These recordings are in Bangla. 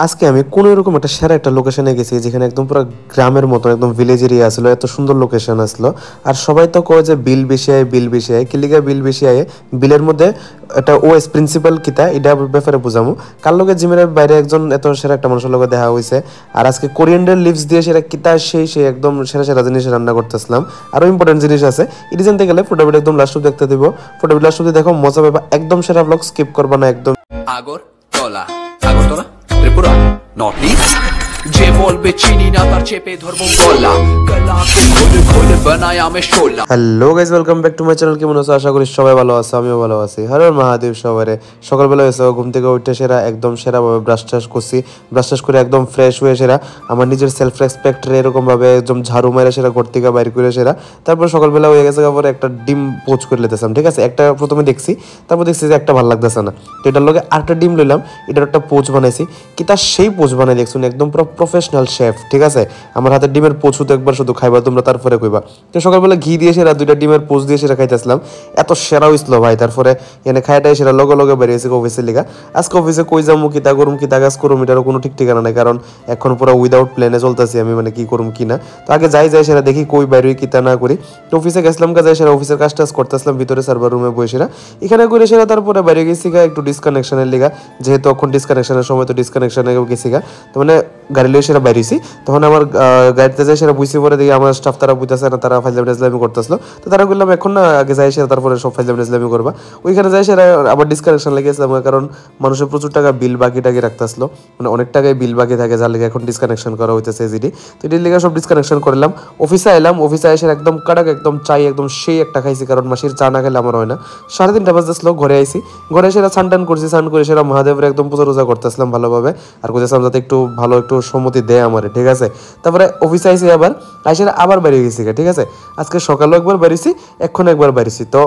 আজকে আমি কোনো এরকম একটা সেরা একটা লোকেশনে গেছি যেখানে একদম পুরো গ্রামের মতো একদম ভিলেজ এরিয়া আসলো, এত সুন্দর লোকেশন আসলো। আর সবাই তো কয় যে বিল বেশি আয়, বিল বেশি আয়, কিলিগা বিল বেশি আয়। বিলের মধ্যে একটা ওএস প্রিন্সিপাল কিতা এটা ব্যাপারে বুঝামু। কার লগে জিমের বাইরে একজন এত সেরা একটা মানুষের লগে দেখা হয়েছে। আর আজকে কোরিয়ান্ডার লিভস দিয়ে সেরা কিতা সেই একদম সেরা সেরা জিনিস রান্না করতেছিলাম। আরও ইম্পর্টেন্ট জিনিস আছে, এটি জানতে গেলে ফটোভিডিও একদম লাস্ট অব্দি দেখতে দিব। ফটোভিডিও লাস্ট অব্দি দেখো, মজা পাবা, একদম সেরা ব্লগ, স্কিপ করবা না একদম। আগরতলা ত্রিপুরা নর্থ ইস্ট যে বলবে চিনি না তার চেপে ধরবো গলা গলাকে খুলে খুলে বানায় আমি শোলা। Hello guys, welcome back to my channel. কেমন আছো? আশা করি সবাই ভালো আছো, আমিও ভালো আছি। হর হর মহাদেব সবারে। সকালবেলা হয়েছে, ঘুম থেকে উঠে সেরা একদম সেরাভাবে ব্রাশ টাশ করছি। ব্রাশ টাশ করে একদম ফ্রেশ হয়ে সেরা আমার নিজের সেলফ রেসপেক্টের এরকমভাবে একদম ঝাড়ু মেরে সেরা ঘর থেকে বাইর করে সেরা তারপর সকালবেলা হয়ে গেছে। তারপরে একটা ডিম পোচ করে লেতেছিলাম, ঠিক আছে। একটা প্রথমে দেখছি, তারপর দেখছি যে একটা ভালো লাগতেছে না, তো এটার লগে আরেকটা ডিম লইলাম, এটার একটা পোচ বানাইছি। কি তার সেই পোচ বানাই দেখছুন, একদম পুরো প্রফেশনাল শেফ, ঠিক আছে। আমার হাতে ডিমের পোচু তো একবার শুধু খাইবা তোমরা, তারপরে কইবা। তো সকালবেলা ঘি দিয়ে সেরা দুইটা ডিমের পোচ দিয়ে সেরা খাইতেছিলাম, এত সেরা হইছিল ভাই। তারপরে এনে খাইটাই সেরা লগে লগে বেরিয়েছে অফিসের লিগা। আজকে অফিসে কই যাবো, কি তা করুম, কি তা কাজ করুম, এটারও কোনো ঠিক ঠিকানা নাই, কারণ এখন পুরো উইদাউট প্ল্যানে চলতেছি আমি, মানে কি করুম কি না। তো আগে যাই সেরা দেখি কই বাইরে কি তা না করি। তো অফিসে গেছিলাম, কাজে সেরা অফিসের কাজ টাজ করতেছিলাম ভিতরে সার্ভার রুমে বসে সেরা এখানে করে সেরা। তারপরে বাইরে গেছি গা একটু ডিসকানেকশনের লিগা, যেহেতু এখন ডিসকানেকশনের সময়, তো ডিসকানেকশনে গেছি গা। তো মানে গাড়ি লইয়ে সেরা বাইরেছি, তখন আমার গাড়িতে যাই সেরা বুঝতে পরে দেখি আমার স্টাফ তারা বুঝতেছে না, তারা ফাইজলামি করতেছিল। তো তারা বললাম এখন না, আগে যাই সেরা তারপরে সব ফাইজলামি করবা। ওইখানে যাই সেরা আবার ডিসকানেকশন লেগেছিলাম, কারণ মানুষের প্রচুর টাকা বিল বাকি টাকি রাখতেছিল, মানে অনেক টাকায় বিল বাকি থাকে, যার লেগে এখন ডিসকানেকশন করা হইতেছে এজিডি। তো এটির লেগে সব ডিসকানেকশন করলাম। অফিসে এলাম, অফিসে এসে একদম কাটাক একদম চাই একদম সেই একটা খাইছি, কারণ মাসির চা না খেলে আমার হয় না। 3:30 বাজতেছিল, ঘরে আইসি। ঘরে এসে স্নান টান করছি, স্নান করে সেরা মহাদেবের একদম পূজা রোজা করতেছিলাম ভালোভাবে, আর করতেছিলাম যাতে একটু ভালো একটু সম্মতি দেয় আমার, ঠিক আছে। তারপরে অফিসে আইসি, আবার আইসে আবার বেরিয়ে গেছি, ঠিক আছে। আজকে সকালেও একবার বেরিয়েছি, এখন একবার বেরিয়েছি। তো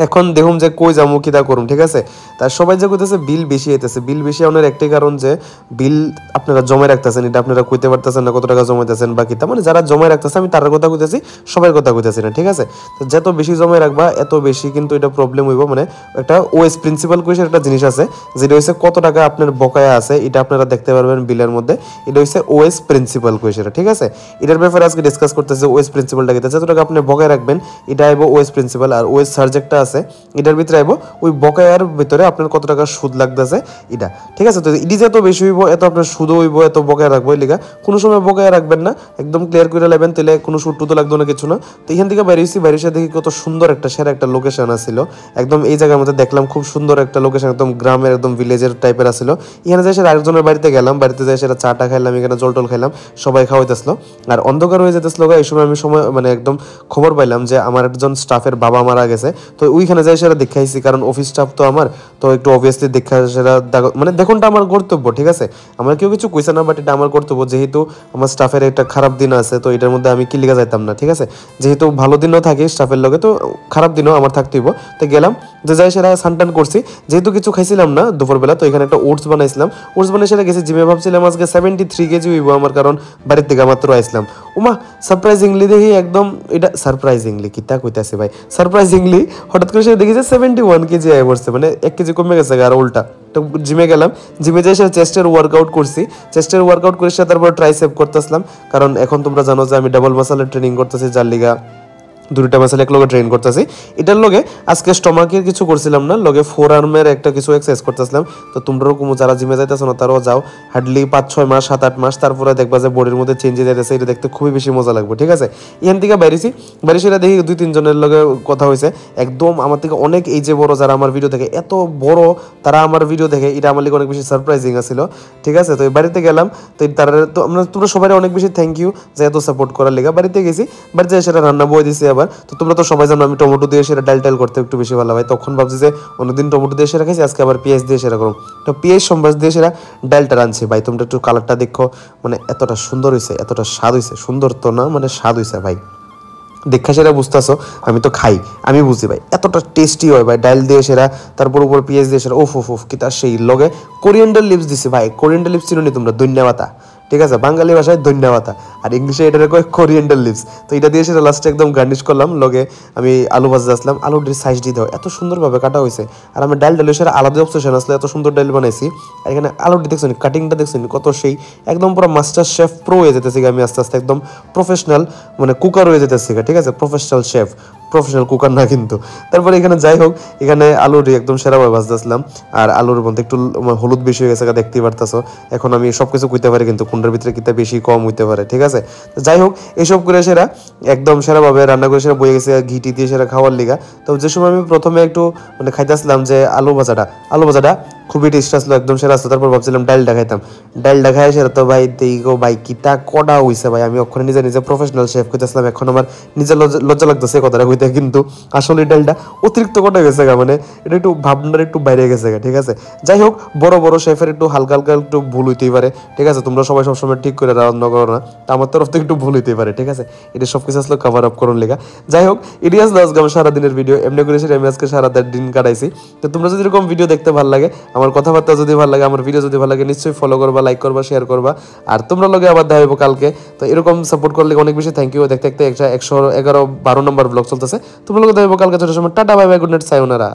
এখন দেখুন যে কই যাবো, কি তা করুন, ঠিক আছে। তার সবাই যে কইতেছে বিল বেশি হইতেছে, বিল বেশি আনার একটাই কারণ যে বিল আপনারা জমা রাখতেছেন, এটা আপনারা কইতে পারতেছেন না কত টাকা জমাইতেছেন বা কিতা, মানে যারা জমা রাখতেছে আমি তার কথা কইতেছি, সবার কথা কইতেছি না, ঠিক আছে। তো যত বেশি জমা রাখবা এত বেশি কিন্তু এটা প্রবলেম হইব। মানে একটা ওএস প্রিন্সিপাল কোয়েশন একটা জিনিস আছে, যেটা হচ্ছে কত টাকা আপনার বকেয়া আছে, এটা আপনারা দেখতে পারবেন বিলের মধ্যে। এটা হচ্ছে ওএস প্রিন্সিপাল কোয়েশন, ঠিক আছে। এটার ব্যাপারে আজকে ডিসকাস করতেছে। ওএস প্রিন্সিপালটা কি, যত টাকা আপনি বকেয়া রাখবেন এটা আইব ওএস প্রিন্সিপাল, আর ওএস সাবজেক্টটা আছে এটার ভিতরে আইব ওই বকেয়ার ভিতরে আপনার কত টাকা সুদ লাগতেছে এটা, ঠিক আছে। তো এটি যত বেশি হইব এত আপনার সুদ হইব, এত বকেয়া রাখবো। এই লিগা কোনো সময় বকেয়া রাখবেন না, একদম ক্লিয়ার করে নেবেন, তাহলে কোনো সুদ টুতো লাগতো না, কিছু না। তো এখান থেকে বেরিয়েছি, বেরিয়ে দেখি কত সুন্দর একটা সেরা একটা লোকেশন আসছিল একদম এই জায়গার মধ্যে। দেখলাম খুব সুন্দর একটা লোকেশন, একদম গ্রামের একদম ভিলেজের টাইপের আসছিল। এখানে যাই সেটা আরেকজনের বাড়িতে গেলাম, বাড়িতে যাই সেটা চাটা খাইলাম, এখানে জল টল খাইলাম, সবাই খাওয়াইতেছিল। আর অন্ধকার হয়ে যেতেছিল, এই সময় আমি মানে একদম খবর পাইলাম যে আমার একজন স্টাফের বাবা মারা গেছে। তো ওইখানে যাই সেটা দেখাইছি, কারণ অফিস স্টাফ তো আমার, তো একটু অবভিয়াসলি দেখা সেটা মানে দেখুনটা আমার কর্তব্য, ঠিক আছে। আমার কেউ কিছু কইছে না, বাট এটা আমার কর্তব্য, যেহেতু আমার স্টাফের একটা খারাপ দিন আছে, তো এটার মধ্যে আমি কি লিখা যাইতাম না, ঠিক আছে। যেহেতু ভালো দিনও থাকে স্টাফের লগে, তো খারাপ দিনও আমার থাকতেইব। তো গেলাম, যে যাই সেটা সানটান করছি, যেহেতু কিছু খাইছিলাম না দুপুরবেলা, তো এখানে একটা ওটস বানাইছিলাম। ওটস বানিয়ে সেটা গেছি জিমে, ভাবছিলাম আজকে 73 কেজি হইব আমার, কারণ বাড়ির থেকে মাত্র আসলাম। উমা সারপ্রাইজিংলি দেখি একদম, এটা সারপ্রাইজিংলি কি তা কইতাছে ভাই, সারপ্রাইজিংলি হঠাৎ করে সে দেখি যে 71 কেজি আয় পড়ছে, মানে 1 কেজি কমে গেছে আর উল্টা। তো জিমে গেলাম, জিমে যাই সে চেস্টের ওয়ার্কআউট করছি, চেস্টের ওয়ার্কআউট করে তারপর ট্রাইসেপ করতেছিলাম, কারণ এখন তোমরা জানো যে আমি ডাবল মাসেলের ট্রেনিং করতেছি, যার লিগা দুইটা মাসেল এক লগে ট্রেন করতেছি। এটার লগে আজকে স্টমাকের কিছু করছিলাম না, লগে ফোর আর্মের একটা কিছু এক্সারসাইজ করতেছিলাম। তো তোমরাও কোনো যারা জিমে যাইতেছো না তারাও যাও, হার্ডলি 5-6 মাস 7-8 মাস, তারপরে দেখবা যে বডির মধ্যে চেঞ্জ হয়ে যাইতেছে, এটা দেখতে খুবই বেশি মজা লাগবে, ঠিক আছে। এখান থেকে বাইরেছি, সেটা দেখি 2-3 জনের লগে কথা হয়েছে, একদম আমার থেকে অনেক এই যে বড়, যারা আমার ভিডিও দেখে এত বড়, তারা আমার ভিডিও দেখে, এটা আমার লিগে অনেক বেশি সারপ্রাইজিং আছিল, ঠিক আছে। তো বাড়িতে গেলাম, তো তারা তো আমরা তোমরা সবাই অনেক বেশি থ্যাংক ইউ যে এত সাপোর্ট করার লিগা। বাড়িতে গেছি, বাড়িতে সেটা রান্না বই দিছি আবার। তো তোমরা তো সবাই জানো আমি টমেটো দিয়ে সেটা ডাল করতে একটু বেশি ভালো হয়, তখন ভাবছি যে অন্যদিন টমেটো দিয়ে সেটা খাইছি, আজকে আবার পেঁয়াজ দিয়ে সেটা করুন। তো পেঁয়াজ সম্বাস দিয়ে সেটা ডালটা রাঁধছি ভাই। তোমরা একটু কালারটা দেখো, মানে এতটা সুন্দর হয়েছে, এতটা স্বাদ হয়েছে, সুন্দর তো না মানে স্বাদ হয়েছে ভাই, দেখা সেটা বুঝতেছো, আমি তো খাই, আমি বুঝি ভাই এতটা টেস্টি হয় ভাই ডাল দিয়ে সেরা, তারপর উপর পেঁয়াজ দিয়ে সেরা, ওফ ওফ ওফ কি তার সেই লগে কোরিয়ান্ডার লিভস দিছি ভাই। কোরিয়ান্ডার লিভস চিনো নি তোমরা? ধন্যবাদ, ঠিক আছে, বাঙালি ভাষায় ধন্যবাদ, আর ইংলিশে এটা কয় কোরিয়েন্ডার লিভস। তো এটা দিয়ে সেটা লাস্টে একদম গার্নিশ করলাম, লগে আমি আলু ভাজতে আসলাম। আলুর সাইজ দিয়ে দাও এত সুন্দরভাবে কাটা হয়েছে, আর আমি ডাল সেটা আলাদা অপশন আসলে এত সুন্দর ডাল বানাইছি। আর এখানে আলুটি দেখছেন, কাটিংটা দেখছেন কত সেই, একদম পুরো মাস্টার শেফ প্রো হয়ে যেতেছি আমি আস্তে আস্তে, একদম প্রফেশনাল মানে কুকার হয়ে যেতেছি, ঠিক আছে, প্রফেশনাল শেফ, প্রফেশনাল কুকার না কিন্তু। তারপরে এখানে যাই হোক, এখানে আলুটি একদম সেরাভাবে ভাজতেছিলাম, আর আলুর মধ্যে একটু হলুদ বেশি হয়ে গেছে দেখতেই পারতেছো। এখন আমি সব কিছু কইতে পারি কিন্তু কোনটার ভিতরে কিতা বেশি কম হইতে পারে, ঠিক আছে। তো যাই হোক, এসব করে সেরা একদম সেরাভাবে রান্না করে সেরা বয়ে গেছে ঘিটি দিয়ে সেরা খাওয়ার লিগা। তো যে সময় আমি প্রথমে একটু মানে খাইতেছিলাম যে আলু ভাজাটা খুবই টেস্ট আসলো, একদম সেরা আসলো। তারপর ভাবছিলাম ডালটা খাইতাম, ডালটা খাই সেরা তো ভাই দেখো ভাই কিতা কডা হইছে ভাই। আমি ওখানে নিজে প্রফেশনাল শেফ কইতেছিলাম, এখন আমার নিজের লজ্জা লাগতেছে কথাটা কইতে, কিন্তু আসলে ডালটা অতিরিক্ত কটা গেছে গা, মানে এটা একটু ভাবনার একটু বাইরে গেছে গা, ঠিক আছে। যাই হোক, বড় বড় শেফের একটু হালকা হালকা একটু ভুল হইতেই পারে, ঠিক আছে। তোমরা সবাই সবসময় ঠিক করে রান্না করো না, তা আমার তরফ থেকে একটু ভুল হইতেই পারে, ঠিক আছে। এটা সব কিছু আসলে কভার আপ করুন লেগা। যাই হোক, এটি আসলে আজকে আমার সারাদিনের ভিডিও, এমনি করে আমি আজকে সারা দিন কাটাইছি। তো তোমরা যদি এরকম ভিডিও দেখতে ভালো লাগে, আমার কথাবার্তা যদি ভালো লাগে, আমার ভিডিও যদি ভালো লাগে, নিশ্চয়ই ফলো করবা, লাইক করবা, শেয়ার করবা। আর তোমরা লগে আবার দেখা হইব কালকে। তো এরকম সাপোর্ট করলে অনেক বেশি থ্যাংক ইউ। দেখতে দেখতে 111-12 নম্বর ব্লগ চলতেছে। তোমরা লগে দেখা হইব কালকে ছোট সময়। টাটা, বাই বাই, গুড নাইট, সায়োনারা।